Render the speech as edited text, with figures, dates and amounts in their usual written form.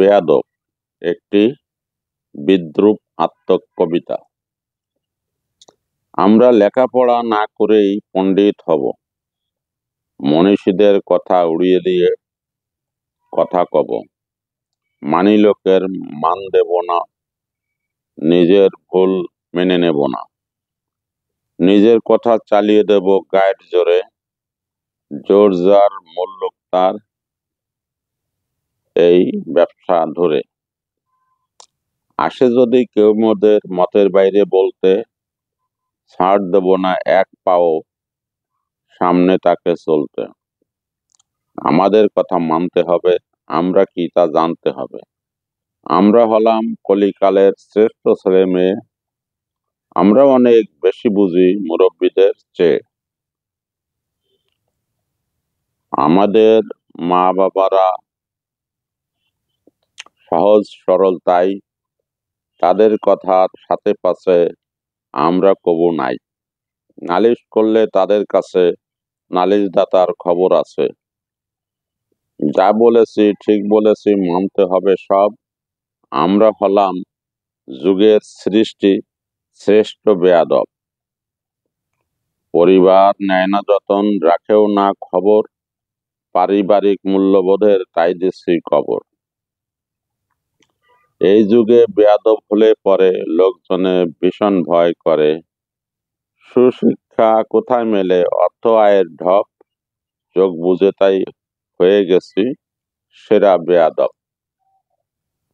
বেয়াদব একটি বিদ্রূপ আত্মকবিতা। আমরা লেখাপড়া না করেই পণ্ডিত হব, মনীষীদের কথা উড়িয়ে দিয়ে কথা কব, মানি লোকের মান দেব না, নিজের ভুল মেনে নেব না, নিজের কথা চালিয়ে দেব গায়ের জোরে, জোর যার মূল্য তার, এই ব্যবসা ধরে। আসে যদি কেউ মোদের মতের বাইরে বলতে, ছাড় দেব না এক পাও সামনে তাকে চলতে। আমাদের কথা মানতে হবে, আমরা কি তা জানতে হবে। আমরা হলাম কলিকালের শ্রেষ্ঠ ছেলে মেয়ে, আমরা অনেক বেশি বুঝি মুরব্বীদের চেয়ে। আমাদের মা বাবারা সহজ সরল, তাই তাদের কথার সাথে পাশে আমরা কবু নাই। নালিশ করলে তাদের কাছে নালিশদাতার খবর আছে। যা বলেছি ঠিক বলেছি মানতে হবে সব, আমরা হলাম যুগের সৃষ্টি শ্রেষ্ঠ বেয়াদব। পরিবার নেয় না যতন, রাখেও না খবর, পারিবারিক মূল্যবোধের তাই দিচ্ছি কবর। এই যুগে বেয়াদব হলে পরে লোকজনে ভীষণ ভয় করে। সুশিক্ষা কোথায় মেলে, অর্থ আয়ের ঢপ, চোখ বুজে তাই হয়ে গেছি সেরা বেয়াদব।